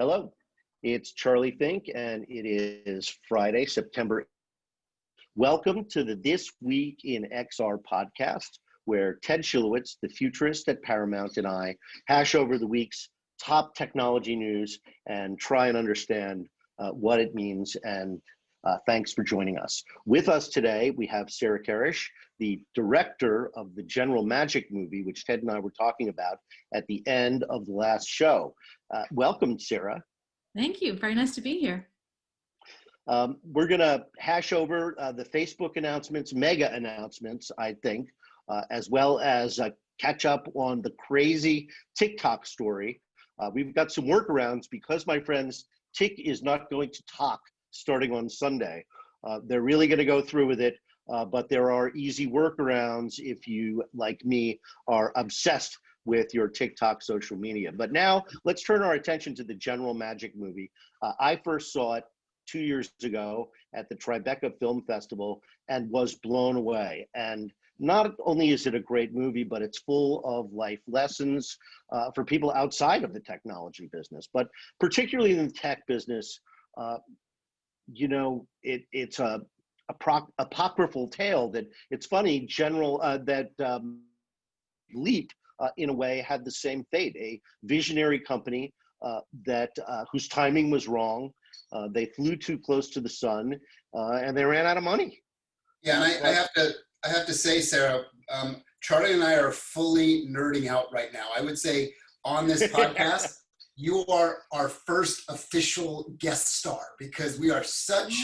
Hello, it's Charlie Fink, and it is Friday, September. Welcome to the This Week in XR podcast, where Ted Schilowitz, the Futurist at Paramount, and I hash over the week's top technology news and try and understand what it means. And thanks for joining us. With us today, we have Sarah Kerruish, the director of the General Magic movie, which Ted and I were talking about at the end of the last show. Welcome, Sarah. Thank you. Very nice to be here. We're going to hash over the Facebook announcements, mega announcements, I think, as well as catch up on the crazy TikTok story. We've got some workarounds because, my friends, Tik is not going to talk starting on Sunday. They're really going to go through with it, but there are easy workarounds if you, like me, are obsessed with your TikTok social media. But now let's turn our attention to the General Magic movie. I first saw it 2 years ago at the Tribeca Film Festival and was blown away. And not only is it a great movie, but it's full of life lessons for people outside of the technology business, but particularly in the tech business. You know, it's a apocryphal tale that it's funny, Leap, in a way, had the same fate, a visionary company whose timing was wrong. They flew too close to the sun, and they ran out of money. Yeah, and I have to say, Sarah, Charlie and I are fully nerding out right now. I would say on this podcast, you are our first official guest star because we are such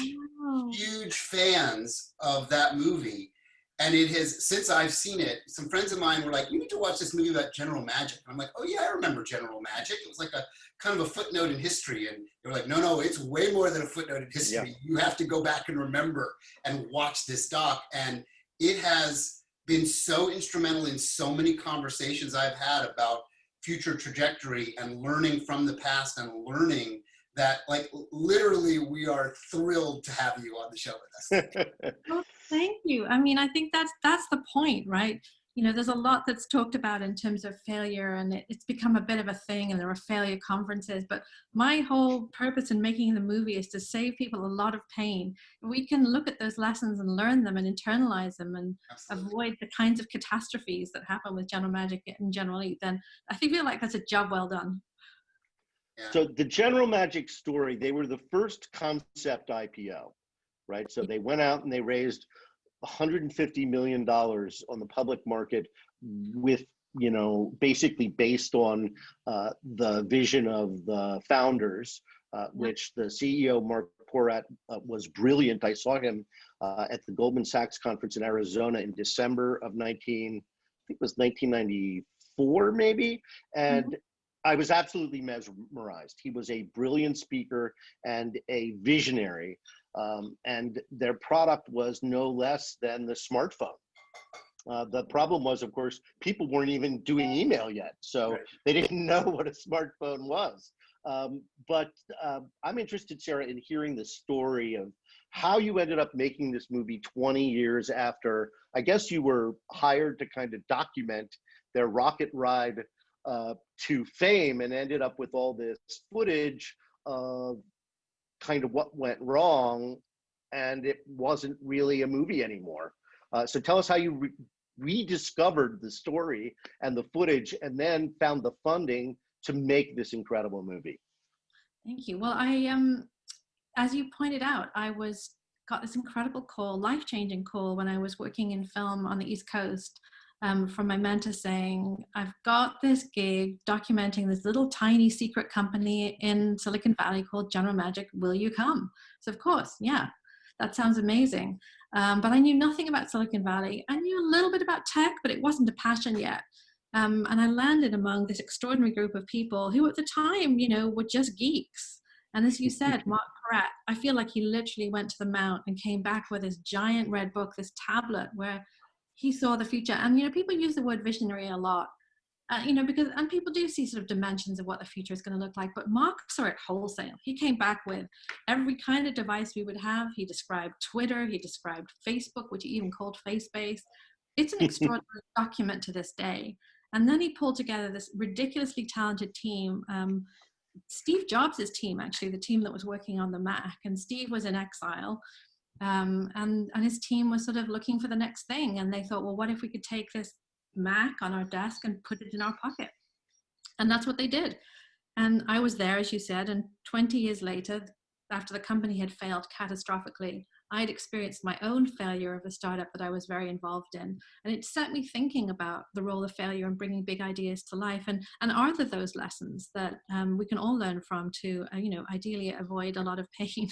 huge fans of that movie. And it has, since I've seen it, some friends of mine were like, you need to watch this movie about General Magic. And I'm like, oh yeah, I remember General Magic. It was like a kind of a footnote in history. And they were like, no, it's way more than a footnote in history. Yeah. You have to go back and remember and watch this doc. And it has been so instrumental in so many conversations I've had about future trajectory and learning from the past and learning that, like, literally we are thrilled to have you on the show with us. Well, thank you. I mean, I think that's the point, right? You know, there's a lot that's talked about in terms of failure, and it's become a bit of a thing, and there are failure conferences. But my whole purpose in making the movie is to save people a lot of pain. We can look at those lessons and learn them and internalize them and avoid the kinds of catastrophes that happen with General Magic and General Leap. Then I feel like that's a job well done. Yeah. So the General Magic story, they were the first concept IPO, right? So they went out and they raised $150 million on the public market with, you know, basically based on the vision of the founders, which the CEO, Mark Porat, was brilliant. I saw him at the Goldman Sachs conference in Arizona in December of 1994, maybe. And I was absolutely mesmerized. He was a brilliant speaker and a visionary. And their product was no less than the smartphone. The problem was, of course, people weren't even doing email yet, so they didn't know what a smartphone was. But I'm interested, Sarah, in hearing the story of how you ended up making this movie 20 years after, I guess you were hired to kind of document their rocket ride to fame, and ended up with all this footage of kind of what went wrong, and it wasn't really a movie anymore. So tell us how you rediscovered the story and the footage and then found the funding to make this incredible movie. Thank you. Well, I as you pointed out, I got this incredible call, life-changing call when I was working in film on the East Coast, from my mentor saying, I've got this gig documenting this little tiny secret company in Silicon Valley called General Magic. Will you come? So of course, yeah, that sounds amazing. But I knew nothing about Silicon Valley. I knew a little bit about tech, but it wasn't a passion yet. And I landed among this extraordinary group of people who at the time, you know, were just geeks. And as you said, Mark Porat, I feel like he literally went to the Mount and came back with this giant red book, this tablet where he saw the future. And, you know, people use the word visionary a lot, you know, because, and people do see sort of dimensions of what the future is going to look like, but Mark saw it wholesale. He came back with every kind of device we would have. He described Twitter, he described Facebook, which he even called FaceBase. It's an extraordinary document to this day. And then he pulled together this ridiculously talented team, Steve Jobs' team, actually, the team that was working on the Mac, and Steve was in exile. And his team was sort of looking for the next thing. And they thought, well, what if we could take this Mac on our desk and put it in our pocket? And that's what they did. And I was there, as you said, and 20 years later, after the company had failed catastrophically, I had experienced my own failure of a startup that I was very involved in. And it set me thinking about the role of failure and bringing big ideas to life. And are there those lessons that we can all learn from to, ideally avoid a lot of pain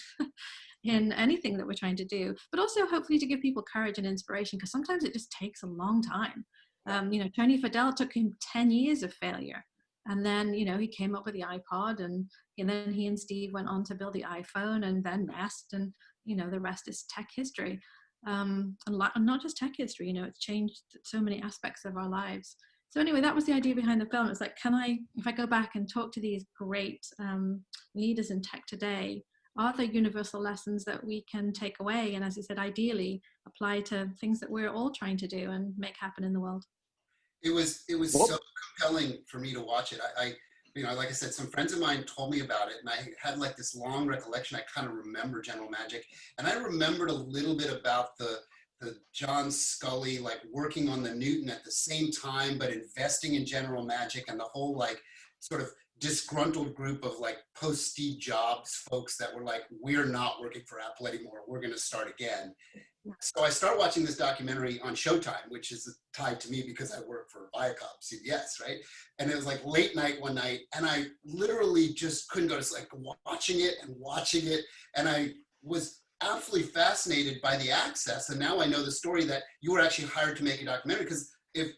in anything that we're trying to do, but also hopefully to give people courage and inspiration, because sometimes it just takes a long time. Tony Fadell took him 10 years of failure. And then, he came up with the iPod, and then he and Steve went on to build the iPhone and then Nest, and, the rest is tech history. And not just tech history, it's changed so many aspects of our lives. So anyway, that was the idea behind the film. It's like, if I go back and talk to these great leaders in tech today, are there universal lessons that we can take away? And as you said, ideally apply to things that we're all trying to do and make happen in the world. It was so compelling for me to watch it. I like I said, some friends of mine told me about it, and I had like this long recollection. I kind of remember General Magic, and I remembered a little bit about the John Scully, like working on the Newton at the same time, but investing in General Magic, and the whole like sort of disgruntled group of like post Steve Jobs folks that were like, we're not working for Apple anymore. We're going to start again. So I start watching this documentary on Showtime, which is tied to me because I work for Viacom, CBS, right? And it was like late night one night, and I literally just couldn't go to sleep, watching it. And I was absolutely fascinated by the access. And now I know the story that you were actually hired to make a documentary, because if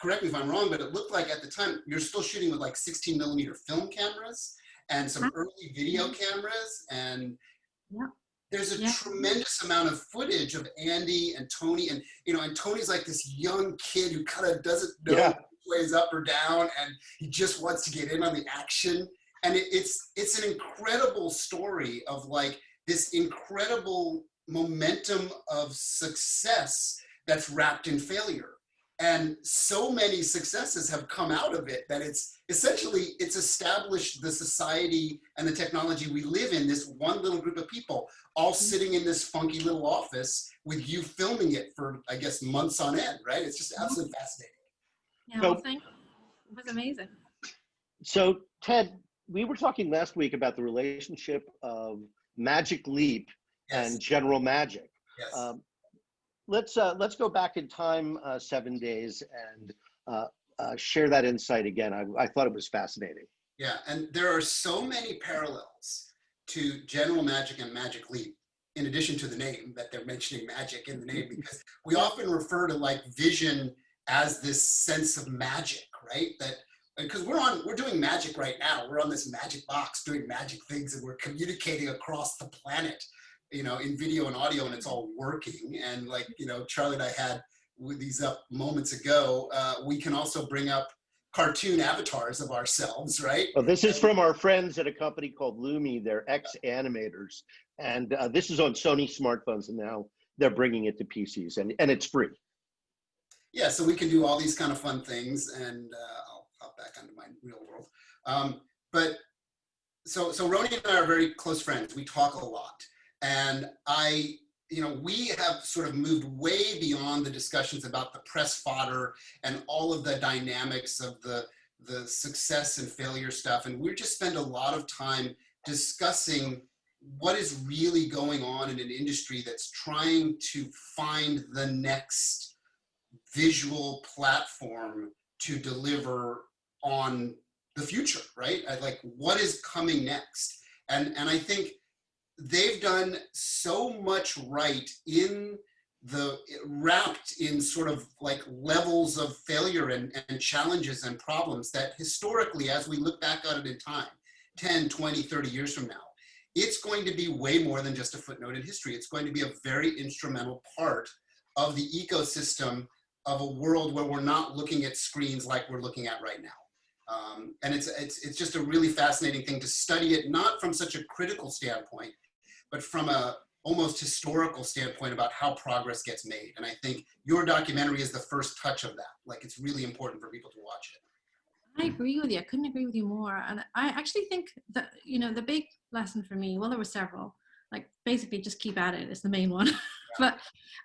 correct me if I'm wrong, but it looked like at the time you're still shooting with like 16mm film cameras and some early video cameras, and there's a tremendous amount of footage of Andy and Tony, and and Tony's like this young kid who kind of doesn't know which way is up or down, and he just wants to get in on the action. And it's an incredible story of like this incredible momentum of success that's wrapped in failure. And so many successes have come out of it that it's established the society and the technology we live in, this one little group of people all sitting in this funky little office with you filming it for, I guess, months on end, right? It's just absolutely fascinating. Yeah, well, thank you. It was amazing. So Ted, we were talking last week about the relationship of Magic Leap and General Magic. Yes. Let's go back in time 7 days and share that insight again. I thought it was fascinating. Yeah, and there are so many parallels to General Magic and Magic Leap, in addition to the name that they're mentioning magic in the name, because we often refer to like vision as this sense of magic, right? That because we're doing magic right now. We're on this magic box doing magic things, and we're communicating across the planet, in video and audio, and it's all working. And like, Charlie and I had with these up moments ago, we can also bring up cartoon avatars of ourselves, right? Well, this is from our friends at a company called Lumi. They're ex-animators. And this is on Sony smartphones, and now they're bringing it to PCs, and it's free. Yeah, so we can do all these kind of fun things, and I'll hop back onto my real world. But so Roni and I are very close friends. We talk a lot. And we have sort of moved way beyond the discussions about the press fodder and all of the dynamics of the success and failure stuff. And we just spend a lot of time discussing what is really going on in an industry that's trying to find the next visual platform to deliver on the future, right? Like, what is coming next? And I think they've done so much right wrapped in sort of like levels of failure and challenges and problems that historically, as we look back on it in time, 10, 20, 30 years from now, it's going to be way more than just a footnote in history. It's going to be a very instrumental part of the ecosystem of a world where we're not looking at screens like we're looking at right now. And it's just a really fascinating thing to study it, not from such a critical standpoint, but from a almost historical standpoint about how progress gets made. And I think your documentary is the first touch of that. Like, it's really important for people to watch it. I agree with you. I couldn't agree with you more. And I actually think that, the big lesson for me, well, there were several, like basically just keep at it is the main one. But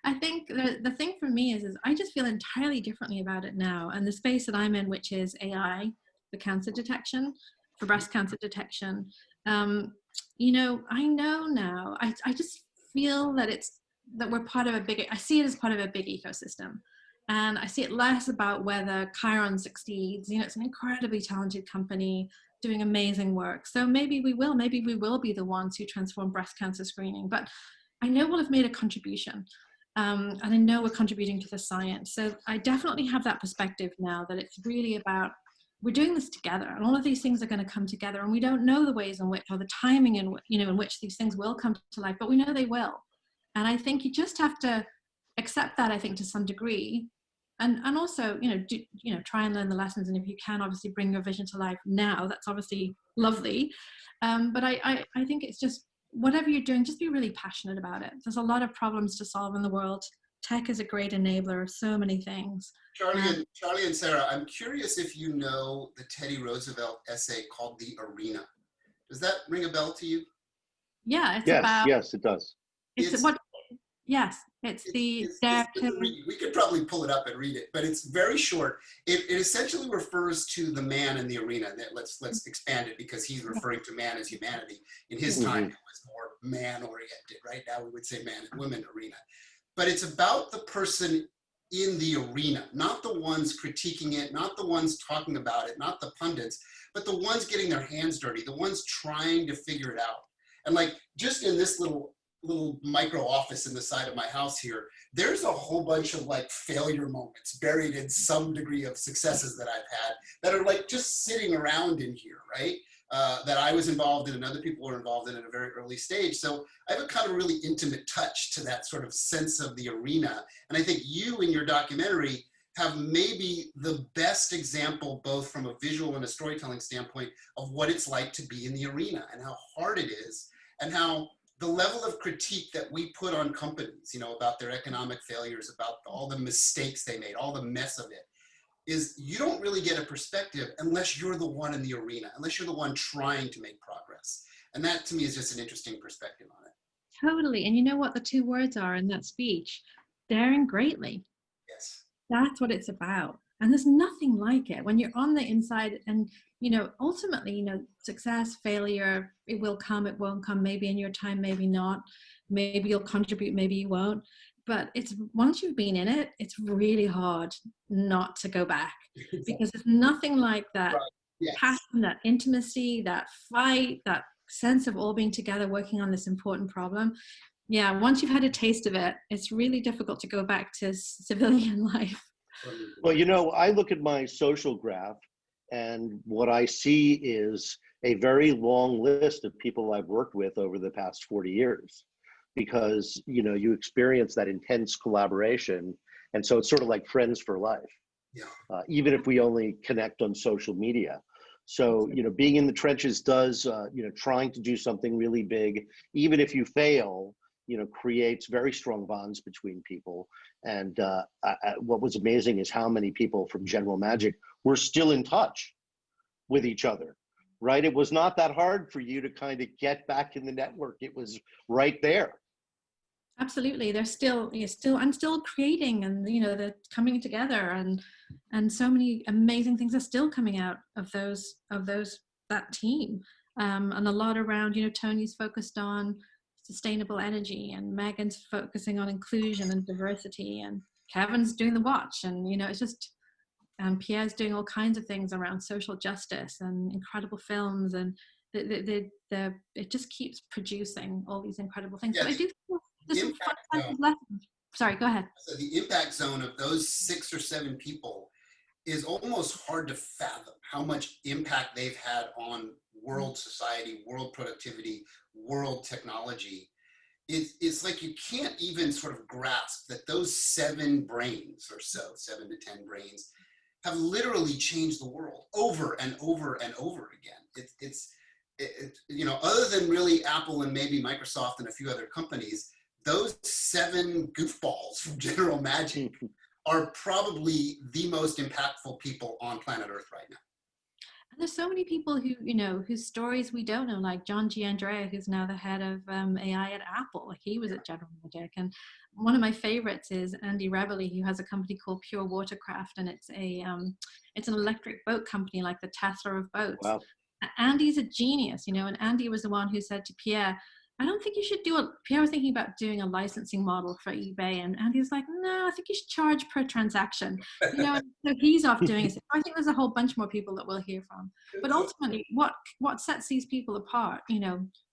I think the thing for me is I just feel entirely differently about it now. And the space that I'm in, which is AI for cancer detection, for breast cancer detection, I know now, I just feel that we're part of a bigger, I see it as part of a big ecosystem. And I see it less about whether Chiron succeeds. It's an incredibly talented company doing amazing work. So maybe we will be the ones who transform breast cancer screening. But I know we'll have made a contribution. And I know we're contributing to the science. So I definitely have that perspective now that it's really about, we're doing this together, and all of these things are going to come together, and we don't know the ways in which, or the timing in which these things will come to life, but we know they will. And I think you just have to accept that, I think, to some degree, and also try and learn the lessons, and if you can, obviously bring your vision to life now, that's obviously lovely. But I think it's just, whatever you're doing, just be really passionate about it. There's a lot of problems to solve in the world. Tech is a great enabler of so many things. Charlie and Sarah, I'm curious if you know the Teddy Roosevelt essay called The Arena. Does that ring a bell to you? Yeah, yes, it does. We could probably pull it up and read it, but it's very short. It essentially refers to the man in the arena. Let's expand it, because he's referring to man as humanity. In his time, it was more man-oriented. Right now, we would say man and women arena. But it's about the person in the arena, not the ones critiquing it, not the ones talking about it, not the pundits, but the ones getting their hands dirty, the ones trying to figure it out. And like, just in this little micro office in the side of my house here, there's a whole bunch of like failure moments buried in some degree of successes that I've had that are like just sitting around in here, right? That I was involved in and other people were involved in at a very early stage. So I have a kind of really intimate touch to that sort of sense of the arena. And I think you in your documentary have maybe the best example, both from a visual and a storytelling standpoint, of what it's like to be in the arena and how hard it is, and how the level of critique that we put on companies, about their economic failures, about all the mistakes they made, all the mess of it, is you don't really get a perspective unless you're the one in the arena, unless you're the one trying to make progress. And that to me is just an interesting perspective on it. Totally. And you know what the two words are in that speech? Daring greatly. Yes. That's what it's about. And there's nothing like it when you're on the inside, and ultimately, success, failure, it will come, it won't come, maybe in your time, maybe not, maybe you'll contribute, maybe you won't. But it's, once you've been in it, it's really hard not to go back, because there's nothing like that passion, that intimacy, that fight, that sense of all being together, working on this important problem. Yeah, once you've had a taste of it, it's really difficult to go back to civilian life. Well, I look at my social graph, and what I see is a very long list of people I've worked with over the past 40 years. Because you experience that intense collaboration, and so it's sort of like friends for life. Even if we only connect on social media. So being in the trenches does trying to do something really big, even if you fail, creates very strong bonds between people. And what was amazing is how many people from General Magic were still in touch with each other. Right? It was not that hard for you to kind of get back in the network. It was right there. Absolutely. They're still creating, and they're coming together, and so many amazing things are still coming out of that team, and a lot around, Tony's focused on sustainable energy, and Megan's focusing on inclusion and diversity, and Kevin's doing the watch, and it's just, and Pierre's doing all kinds of things around social justice and incredible films, and it just keeps producing all these incredible things. But I do feel there's some fun lessons. Sorry, go ahead. So the impact zone of those 6 or 7 people is almost hard to fathom how much impact they've had on world society, world productivity, world technology. It's like you can't even sort of grasp that those 7 brains or so, 7 to 10 brains, have literally changed the world over and over and over again. Other than really Apple and maybe Microsoft and a few other companies, those 7 goofballs from General Magic are probably the most impactful people on planet Earth right now. And there's so many people who, whose stories we don't know, like John Giandrea, who's now the head of AI at Apple. Like, he was at General Magic. And one of my favorites is Andy Reveley, who has a company called Pure Watercraft, and it's an electric boat company, like the Tesla of boats. Wow. Andy's a genius, and Andy was the one who said to Pierre, I don't think you should Pierre was thinking about doing a licensing model for eBay, and Andy was like, no, I think you should charge per transaction. So he's off doing it. I think there's a whole bunch more people that we'll hear from. But ultimately, what sets these people apart?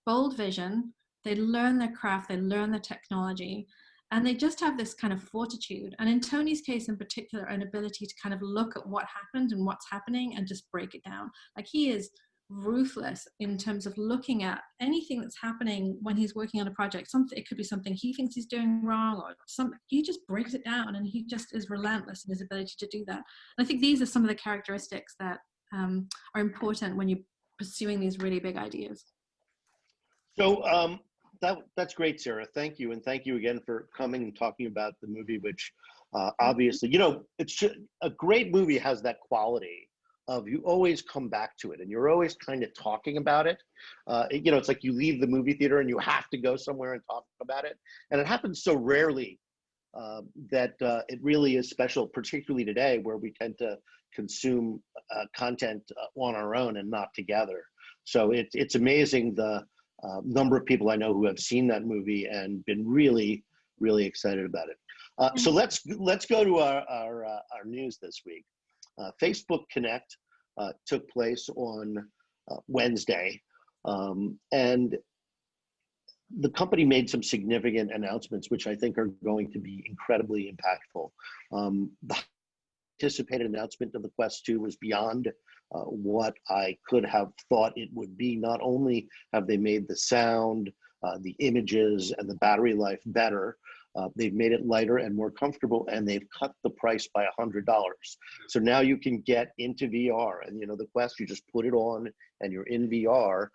Bold vision. They learn their craft, they learn the technology, and they just have this kind of fortitude. And in Tony's case in particular, an ability to kind of look at what happened and what's happening and just break it down. Like, he is ruthless in terms of looking at anything that's happening when he's working on a project. It could be something he thinks he's doing wrong, or something. He just breaks it down, and he just is relentless in his ability to do that. And I think these are some of the characteristics that are important when you're pursuing these really big ideas. So that's great, Sarah. Thank you, and thank you again for coming and talking about the movie, which obviously, it's a great movie has that quality of you always come back to it, and you're always kind of talking about it. It's like you leave the movie theater and you have to go somewhere and talk about it. And it happens so rarely that it really is special, particularly today, where we tend to consume content on our own and not together. So it's amazing the number of people I know who have seen that movie and been really, really excited about it. So let's go to our news this week. Facebook Connect took place on Wednesday, and the company made some significant announcements, which I think are going to be incredibly impactful. The anticipated announcement of the Quest 2 was beyond what I could have thought it would be. Not only have they made the sound, the images, and the battery life better, they've made it lighter and more comfortable, and they've cut the price by $100. So now you can get into VR, and the Quest, you just put it on and you're in VR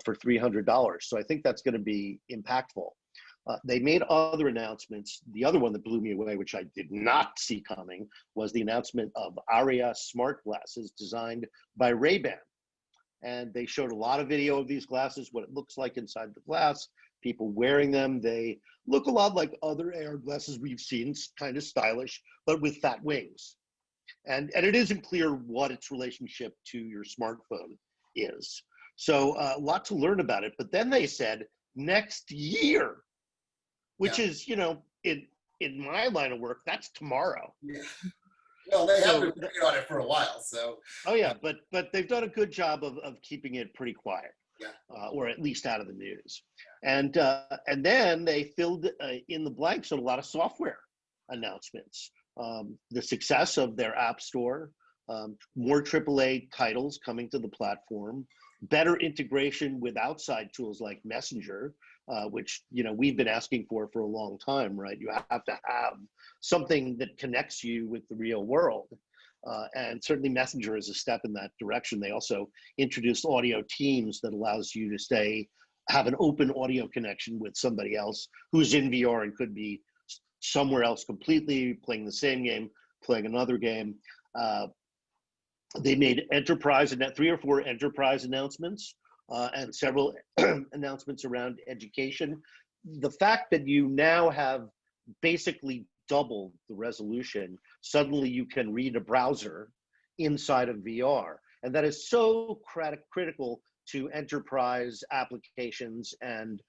for $300. So I think that's going to be impactful. They made other announcements. The other one that blew me away, which I did not see coming, was the announcement of Aria smart glasses designed by Ray-Ban. And they showed a lot of video of these glasses, what it looks like inside the glass, people wearing them. They look a lot like other AR glasses we've seen, kind of stylish, but with fat wings. And it isn't clear what its relationship to your smartphone is. So a lot to learn about it. But then they said next year, which is, in my line of work, that's tomorrow. Yeah. Well, they have been working on it for a while, so. Oh yeah, but they've done a good job of keeping it pretty quiet. Yeah. Or at least out of the news. And then they filled in the blanks on a lot of software announcements. The success of their app store, more AAA titles coming to the platform, better integration with outside tools like Messenger, which we've been asking for a long time, right? You have to have something that connects you with the real world. And certainly Messenger is a step in that direction. They also introduced audio teams that allows you to have an open audio connection with somebody else who's in VR and could be somewhere else completely, playing the same game, playing another game. They made 3 or 4 enterprise announcements and several announcements around education. The fact that you now have basically doubled the resolution, suddenly you can read a browser inside of VR. And that is so critical to enterprise applications and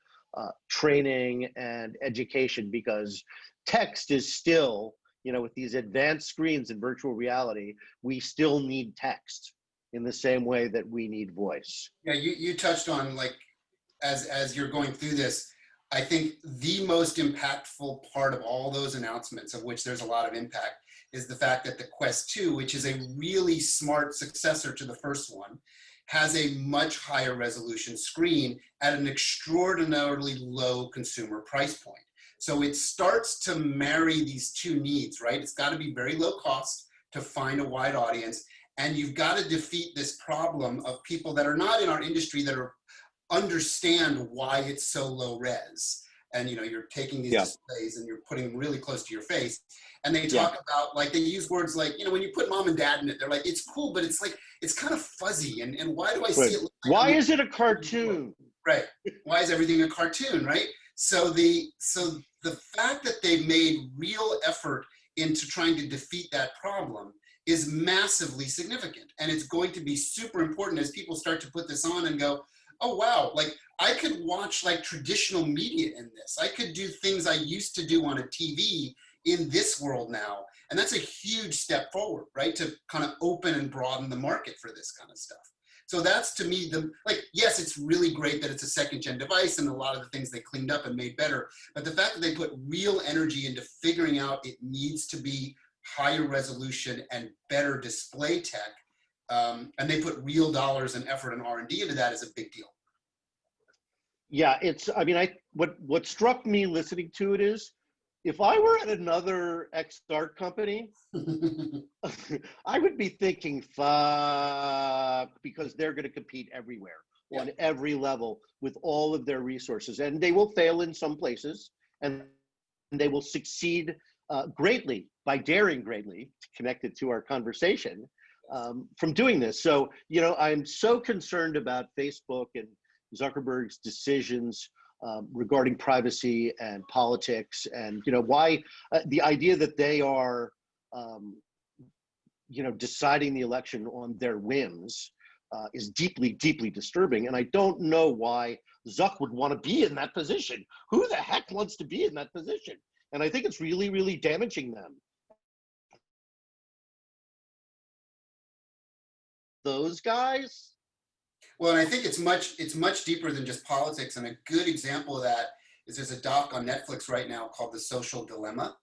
training and education, because text is still, with these advanced screens in virtual reality, we still need text in the same way that we need voice. Yeah, you touched on, like, as you're going through this, I think the most impactful part of all those announcements, of which there's a lot of impact, is the fact that the Quest 2, which is a really smart successor to the first one, has a much higher resolution screen at an extraordinarily low consumer price point. So it starts to marry these two needs, right? It's got to be very low cost to find a wide audience, and you've got to defeat this problem of people that are not in our industry that understand why it's so low res. and you're taking these Yeah. displays and you're putting them really close to your face. And they talk about, like, they use words like, when you put mom and dad in it, they're like, it's cool, but it's like, it's kind of fuzzy. And why do I see it? Like, why is it a cartoon? Right. Why is everything a cartoon, right? So the fact that they made real effort into trying to defeat that problem is massively significant. And it's going to be super important as people start to put this on and go, oh, wow, like I could watch like traditional media in this. I could do things I used to do on a TV in this world now. And that's a huge step forward, right? To kind of open and broaden the market for this kind of stuff. So that's, to me, yes, it's really great that it's a second-gen device and a lot of the things they cleaned up and made better. But the fact that they put real energy into figuring out it needs to be higher resolution and better display tech, and they put real dollars and effort and R&D into that is a big deal. Yeah, what struck me listening to it is, if I were at another art company, I would be thinking, fuck, because they're going to compete everywhere, on every level, with all of their resources. And they will fail in some places, and they will succeed greatly by daring greatly, connected to our conversation, from doing this. So, I'm so concerned about Facebook and Zuckerberg's decisions regarding privacy and politics, and why the idea that they are deciding the election on their whims is deeply, deeply disturbing. And I don't know why Zuck would want to be in that position. Who the heck wants to be in that position? And I think it's really, really damaging them. Those guys. Well, and I think it's much deeper than just politics. And a good example of that is there's a doc on Netflix right now called The Social Dilemma.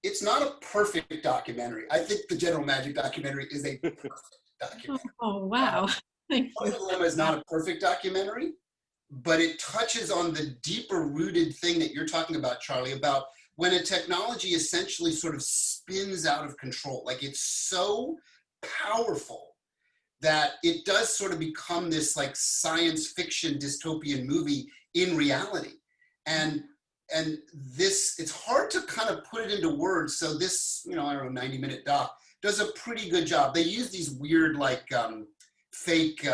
It's not a perfect documentary. I think the General Magic documentary is a perfect documentary. Oh, wow. Thank you. Social Dilemma is not a perfect documentary, but it touches on the deeper rooted thing that you're talking about, Charlie, about when a technology essentially sort of spins out of control. Like, it's so powerful that it does sort of become this like science fiction dystopian movie in reality. And this, it's hard to kind of put it into words. So this, I don't know, 90-minute doc does a pretty good job. They use these weird like fake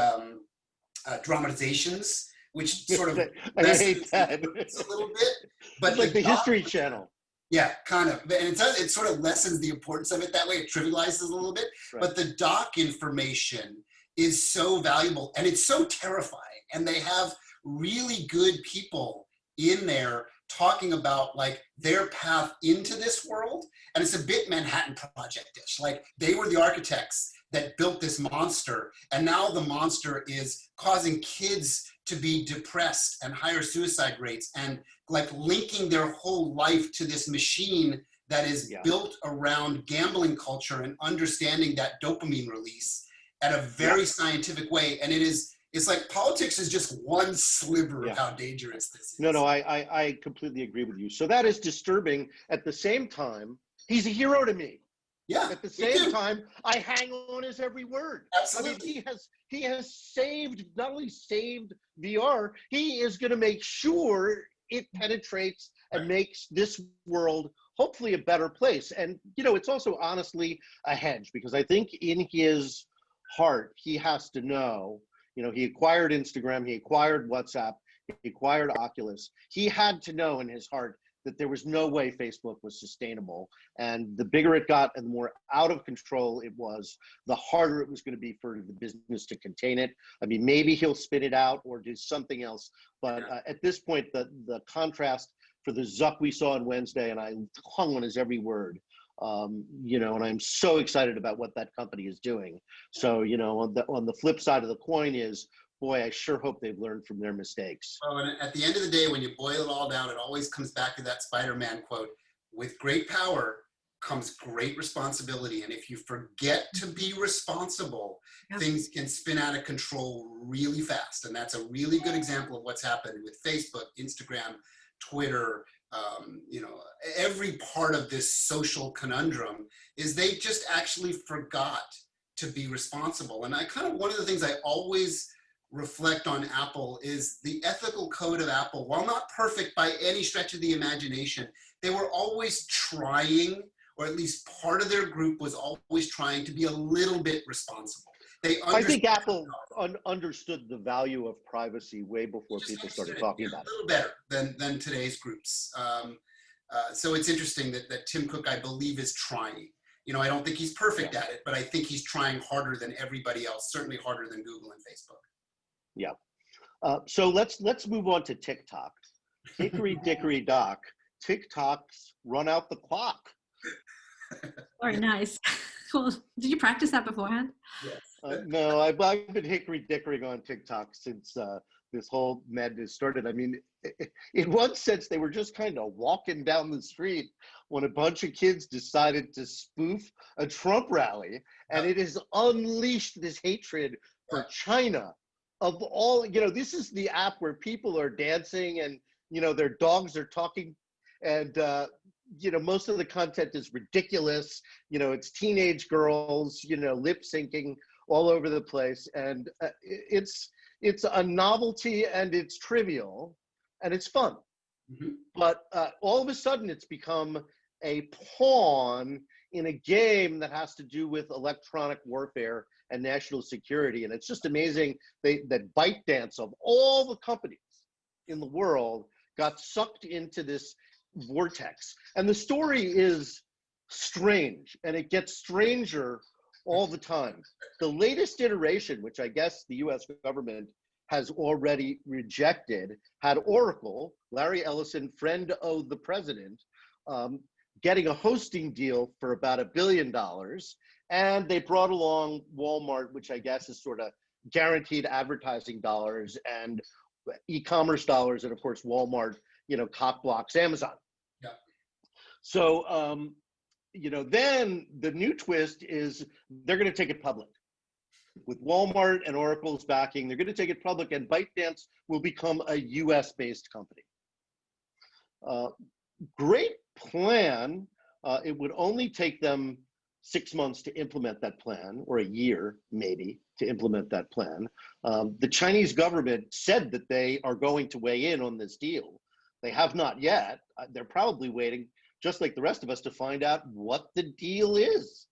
dramatizations, which sort of I hate that. a little bit. But it's like the History Channel. Yeah, kind of. And it sort of lessens the importance of it that way. It trivializes a little bit. Right. But the doc information is so valuable and it's so terrifying. And they have really good people in there talking about like their path into this world. And it's a bit Manhattan Project-ish. Like, they were the architects that built this monster. And now the monster is causing kids to be depressed and higher suicide rates, and like linking their whole life to this machine that is built around gambling culture and understanding that dopamine release at a very scientific way. And it's like politics is just one sliver of how dangerous this is. No, I completely agree with you. So that is disturbing. At the same time, he's a hero to me. Yeah. At the same time, I hang on his every word. Absolutely. I mean, he has saved, not only saved VR, he is going to make sure it penetrates and makes this world hopefully a better place. And, it's also honestly a hedge, because I think in his heart, he has to know, he acquired Instagram, he acquired WhatsApp, he acquired Oculus. He had to know in his heart that there was no way Facebook was sustainable. And the bigger it got and the more out of control it was, the harder it was going to be for the business to contain it. I mean, maybe he'll spin it out or do something else. But at this point, the contrast for the Zuck we saw on Wednesday, and I hung on his every word, and I'm so excited about what that company is doing. So, on the flip side of the coin is, boy, I sure hope they've learned from their mistakes. Oh, and at the end of the day, when you boil it all down, it always comes back to that Spider-Man quote: with great power comes great responsibility. And if you forget to be responsible, things can spin out of control really fast. And that's a really good example of what's happened with Facebook, Instagram, Twitter, every part of this social conundrum is they just actually forgot to be responsible. And one of the things I always reflect on Apple is the ethical code of Apple. While not perfect by any stretch of the imagination, they were always trying, or at least part of their group was always trying to be a little bit responsible. I think Apple understood the value of privacy way before people started talking about it. A little better than today's groups. So it's interesting that Tim Cook, I believe, is trying. You know, I don't think he's perfect at it, but I think he's trying harder than everybody else, certainly harder than Google and Facebook. Yeah. So let's move on to TikTok. Hickory dickory dock, TikTok's run out the clock. Very nice. Well, did you practice that beforehand? Yes. No, I've been hickory dickoring on TikTok since this whole madness started. I mean, in one sense, they were just kind of walking down the street when a bunch of kids decided to spoof a Trump rally, and it has unleashed this hatred for China. Of all, you know, this is the app where people are dancing and, you know, their dogs are talking, and you know, most of the content is ridiculous. You know, it's teenage girls, you know, lip syncing all over the place, and it's a novelty, and it's trivial, and it's fun. Mm-hmm. But all of a sudden, it's become a pawn in a game that has to do with electronic warfare and national security. And it's just amazing that ByteDance, of all the companies in the world, got sucked into this vortex. And the story is strange, and it gets stranger all the time. The latest iteration, which I guess the US government has already rejected, had Oracle, Larry Ellison, friend of the president, getting a hosting deal for about $1 billion. And they brought along Walmart, which I guess is sort of guaranteed advertising dollars and e-commerce dollars. And of course, Walmart, you know, cock blocks Amazon. Yeah. So, you know, then the new twist is they're going to take it public. With Walmart and Oracle's backing, they're going to take it public, and ByteDance will become a US-based company. Great plan. It would only take them 6 months to implement that plan, or a year maybe to implement that plan. The Chinese government said that they are going to weigh in on this deal. They have not yet. They're probably waiting, just like the rest of us, to find out what the deal is,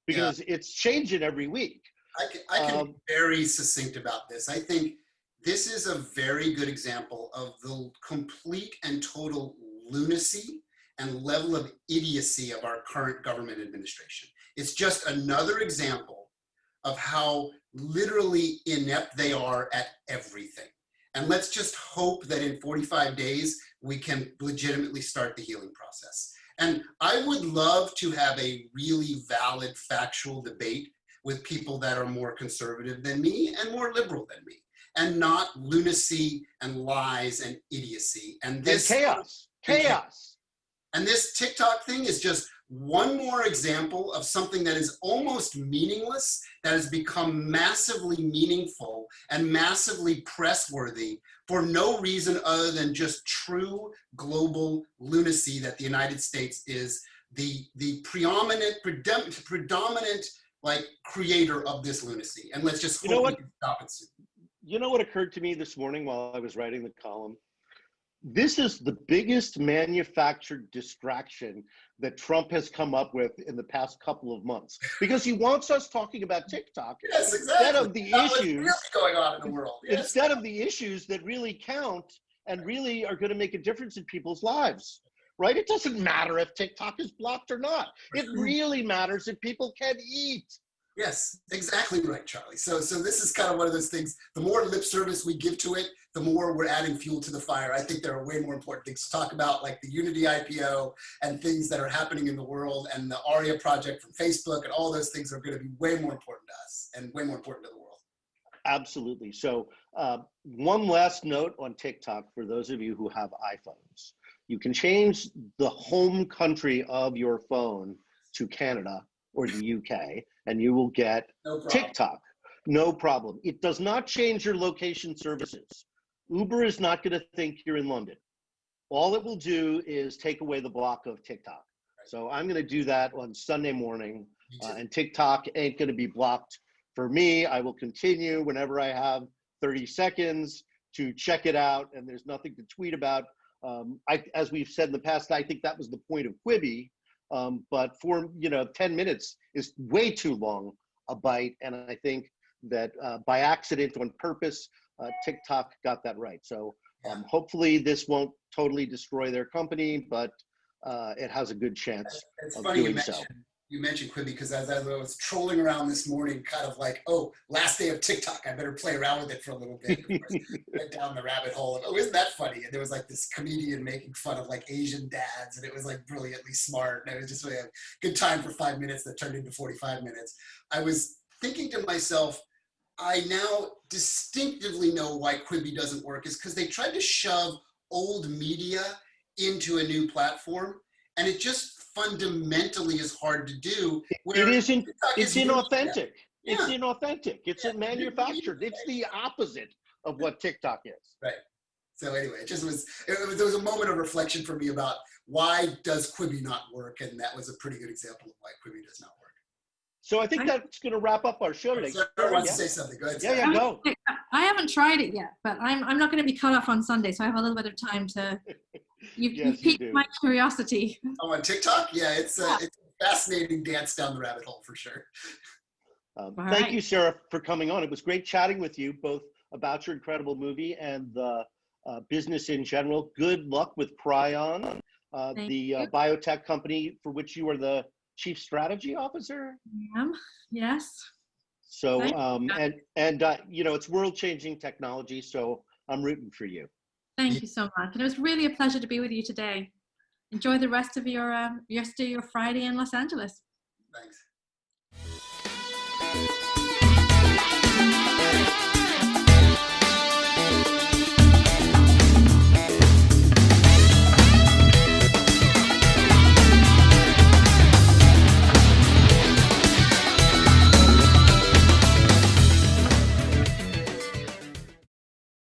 because it's changing every week. I can be very succinct about this. I think this is a very good example of the complete and total lunacy and level of idiocy of our current government administration. It's just another example of how literally inept they are at everything. And let's just hope that in 45 days, we can legitimately start the healing process. And I would love to have a really valid, factual debate with people that are more conservative than me and more liberal than me, and not lunacy and lies and idiocy. And this chaos. And this TikTok thing is just one more example of something that is almost meaningless, that has become massively meaningful and massively press-worthy for no reason other than just true global lunacy that the United States is the predominant like creator of this lunacy. And let's just hope we can stop it soon. You know what occurred to me this morning while I was writing the column? This is the biggest manufactured distraction that Trump has come up with in the past couple of months, because he wants us talking about TikTok instead of the issues really going on in the world. Yes. Instead of the issues that really count and really are going to make a difference in people's lives. Right? It doesn't matter if TikTok is blocked or not. It really matters if people can eat. Yes, exactly right, Charlie. So this is kind of one of those things. The more lip service we give to it, the more we're adding fuel to the fire. I think there are way more important things to talk about, like the Unity IPO and things that are happening in the world, and the ARIA project from Facebook, and all those things are going to be way more important to us and way more important to the world. Absolutely. So one last note on TikTok for those of you who have iPhones. You can change the home country of your phone to Canada or the UK, and you will get TikTok. No problem. It does not change your location services. Uber is not going to think you're in London. All it will do is take away the block of TikTok. So I'm going to do that on Sunday morning, and TikTok ain't going to be blocked for me. I will continue whenever I have 30 seconds to check it out, and there's nothing to tweet about. As we've said in the past, I think that was the point of Quibi, but 10 minutes is way too long a bite, and I think that by accident, on purpose, TikTok got that right. So hopefully this won't totally destroy their company, but it has a good chance of doing so. You mentioned Quibi because as I was trolling around this morning, kind of like, oh, last day of TikTok, I better play around with it for a little bit. Of course, went down the rabbit hole of, oh, isn't that funny? And there was like this comedian making fun of like Asian dads, and it was like brilliantly smart. And it was just really a good time for 5 minutes that turned into 45 minutes. I was thinking to myself, I now distinctively know why Quibi doesn't work is because they tried to shove old media into a new platform, and it just fundamentally is hard to do. It isn't. It's inauthentic. Yeah. It's inauthentic. It's manufactured. It's the opposite of what TikTok is. Right. So anyway, it was a moment of reflection for me about why does Quibi not work, and that was a pretty good example of why Quibi does not work. So I think that's going to wrap up our show today. Sarah wants to say something. Go ahead. Yeah, go. I haven't tried it yet, but I'm not going to be cut off on Sunday, so I have a little bit of time to. You've piqued my curiosity. Oh, on TikTok? Yeah, it's a fascinating dance down the rabbit hole for sure. Thank you, Sarah, for coming on. It was great chatting with you, both about your incredible movie and the business in general. Good luck with Prion, the biotech company for which you are the Chief Strategy Officer. Yes. So, it's world-changing technology, so I'm rooting for you. Thank you so much. And it was really a pleasure to be with you today. Enjoy the rest of your Friday in Los Angeles. Thanks.